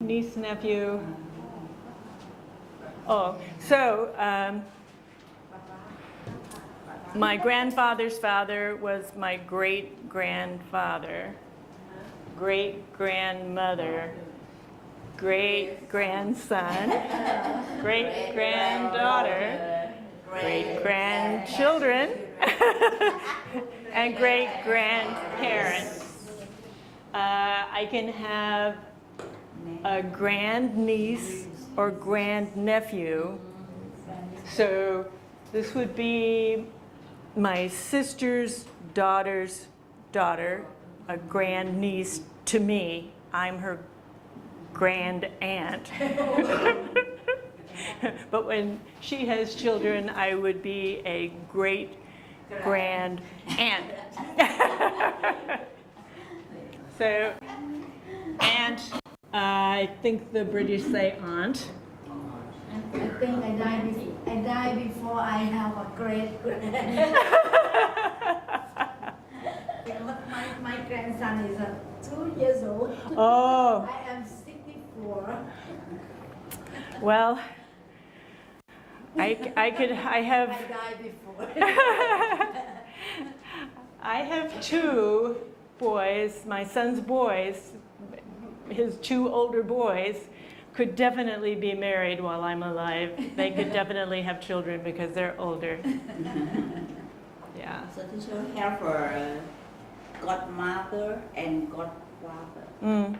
niece, nephew. Oh, so my grandfather's father was my great-grandfather, great-grandmother, great-grandson, great-granddaughter, great-grandchildren, and great-grandparents. I can have a grandniece or grandnephew. So this would be my sister's daughter's daughter, a grandniece to me. I'm her grand aunt. But when she has children, I would be a great grand aunt. So, aunt, I think the British say aunt. I think I die before I have a great grandson. my grandson is 2 years old. Oh. I am 64. Well, I have. I die before. I have two boys, my son's boys, his two older boys, could definitely be married while I'm alive. They could definitely have children because they're older. Yeah. So did you have a godmother and godfather?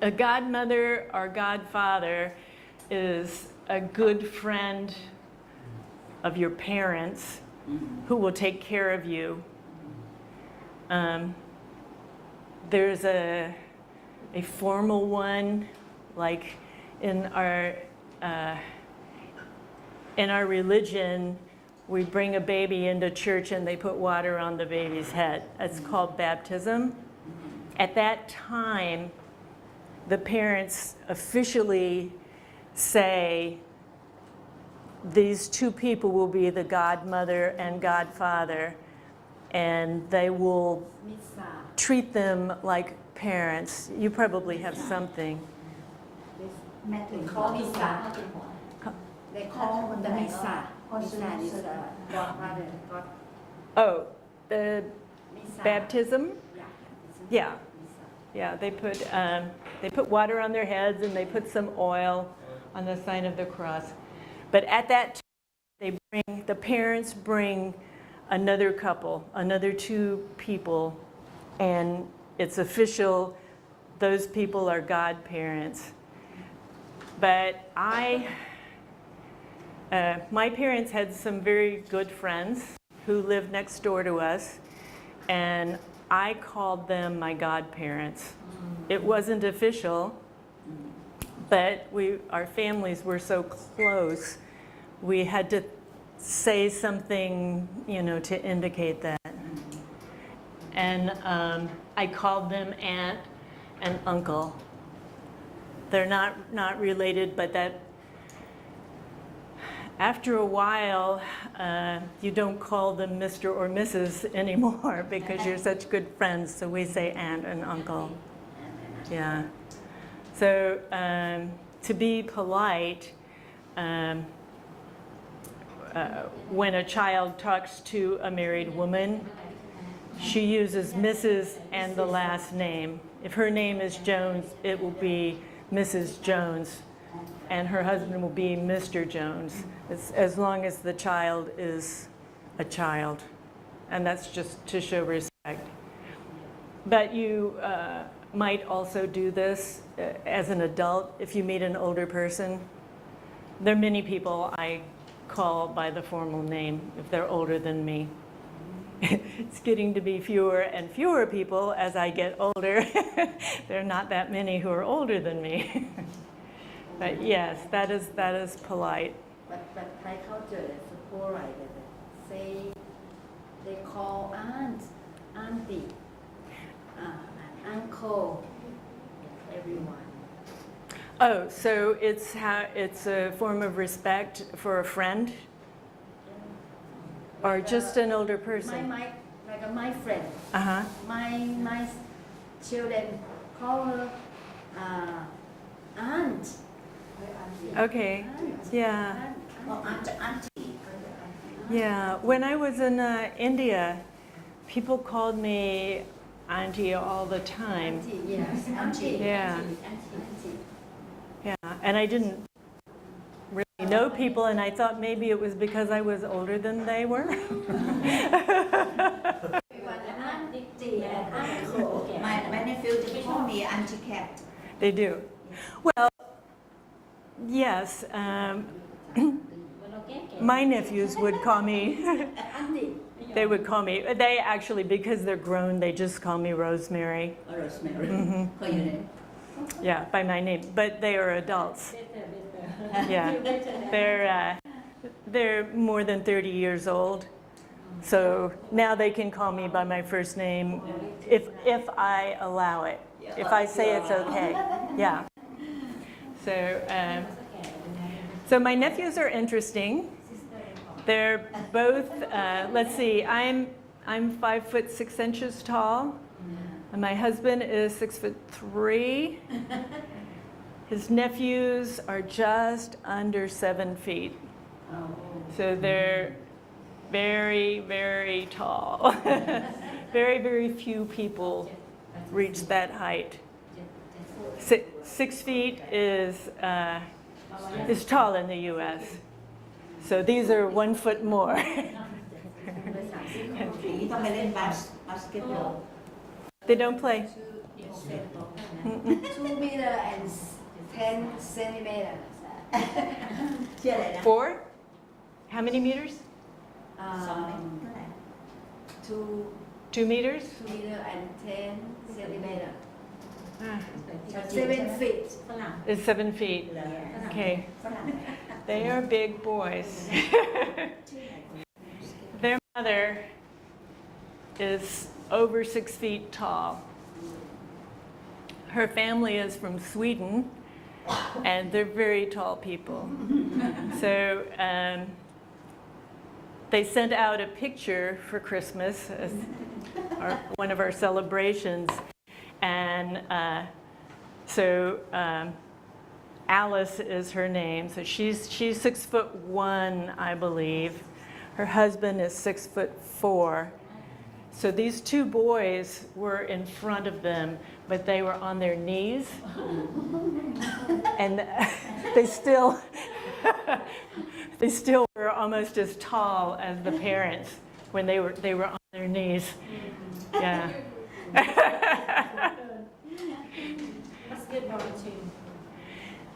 A godmother or godfather is a good friend of your parents who will take care of you. There's a formal one, like in our religion, we bring a baby into church and they put water on the baby's head. It's called baptism. At that time, the parents officially say these two people will be the godmother and godfather, and they will treat them like parents. You probably have something. They call Misa. They call the Misa. Misa is godmother. Oh, the Misa. baptism? Yeah. Yeah. They put water on their heads and they put some oil on the sign of the cross. But at that time, the parents bring another couple, another two people, and it's official. Those people are godparents. But my parents had some very good friends who lived next door to us, and I called them my godparents. It wasn't official, but our families were so close, we had to say something, to indicate that. And I called them aunt and uncle. They're not related, but that after a while, you don't call them Mr. or Mrs. anymore because you're such good friends. So we say aunt and uncle. Yeah. So to be polite, when a child talks to a married woman, she uses Mrs. and the last name. If her name is Jones, it will be Mrs. Jones, and her husband will be Mr. Jones, as long as the child is a child. And that's just to show respect. But you might also do this as an adult if you meet an older person. There are many people I call by the formal name if they're older than me. It's getting to be fewer and fewer people as I get older. There are not that many who are older than me. But yes, that is polite. But Thai culture is polite. Say they call aunt, auntie, uncle, everyone. Oh, so it's a form of respect for a friend, or just an older person. My friend. My children call her Okay. Yeah. Well, auntie. Yeah. When I was in India, people called me auntie all the time. Yes, auntie. Yeah. Yeah. And I didn't really know people, and I thought maybe it was because I was older than they were. My nephew they call me Auntie Cat. They do. Well, yes. My nephews would call me. They would call me. They actually, because they're grown, they just call me Rosemary. Rosemary. Mhm. Call your name. Yeah, by my name. But they are adults. Yeah, they're more than 30 years old. So now they can call me by my first name if I allow it. If I say it's okay. Yeah. So my nephews are interesting. They're both. Let's see. I'm 5'6" tall, and my husband is 6'3". His nephews are just under 7 feet. So they're very, very tall. Very, very few people reach that height. 6 feet is tall in the U.S. So these are 1 foot more. ผีต้องไปเล่นบาสเกตบอล They don't play. 2 meter and 10 centimeter. ชื่ออะไรนะ 4? How many meters? 2 เมตรเท่าไหร่ 2 2 meters? meter and 10 centimeter. Ah, 7 feet. it's 7 feet. Okay. ฝรั่ง They are big boys. Their mother is over 6 feet tall. Her family is from Sweden, and they're very tall people. So they sent out a picture for Christmas, as one of our celebrations, and Alice is her name. So she's 6'1", I believe. Her husband is 6'4". So these two boys were in front of them, but they were on their knees, and they still were almost as tall as the parents when they were on their knees. Yeah.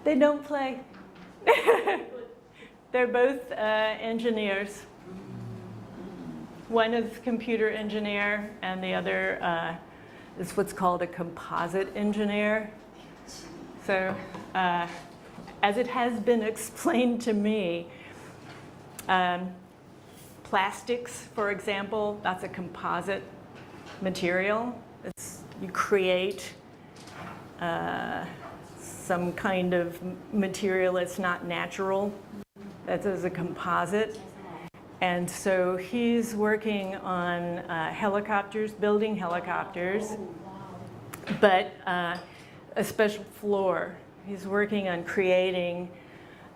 They don't play. They're both engineers. One is computer engineer, and the other is what's called a composite engineer. So, as it has been explained to me, plastics, for example, that's a composite material. You create some kind of material that's not natural, that is a composite. And so he's working on helicopters, building helicopters, but a special floor. He's working on creating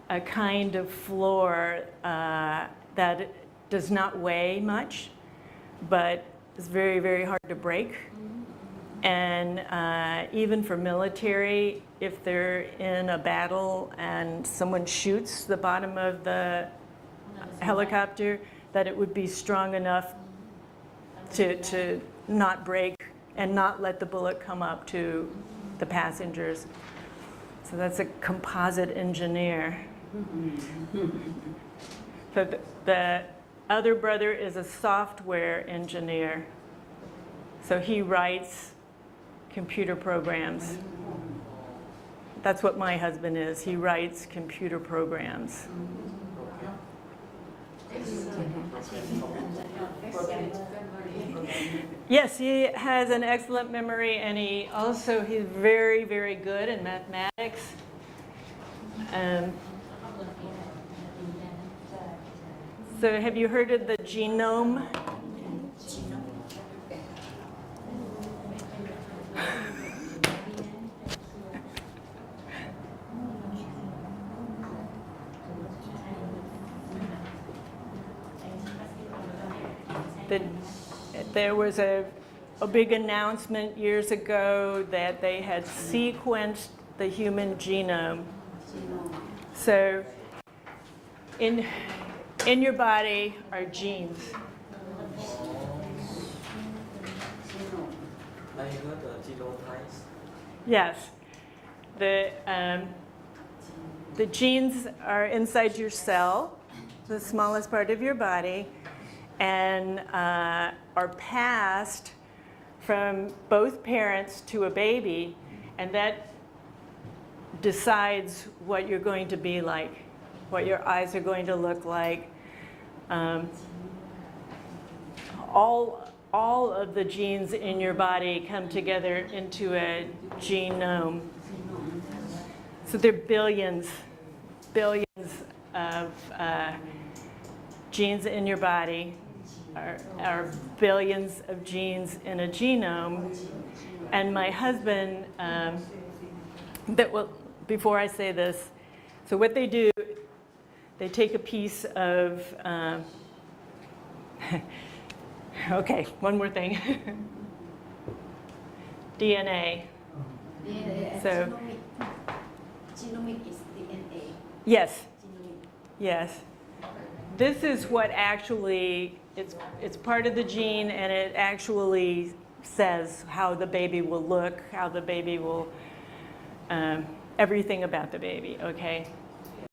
a kind of floor that does not weigh much, but is very, very hard to break. And even for military, if they're in a battle and someone shoots the bottom of the helicopter, that it would be strong enough to not break and not let the bullet come up to the passengers. So that's a composite engineer. So the other brother is a software engineer. So he writes computer programs. That's what my husband is. He writes computer programs. Yes, he has an excellent memory, and he's very, very good in mathematics. So have you heard of the genome? that there was a big announcement years ago that they had sequenced the human genome. So in your body are genes. I heard the genotypes. Yes. The genes are inside your cell, the smallest part of your body, and are passed from both parents to a baby, and that decides what you're going to be like, what your eyes are going to look like. All of the genes in your body come together into a genome. So there are billions of genes in your body, are billions of genes in a genome. And my husband, before I say this, so what they do, they take a piece of, okay, one more thing. DNA. So, Genomic is DNA. yes, Genomic. yes. This is what actually, it's part of the gene, and it actually says how the baby will look, how the baby will, everything about the baby, okay?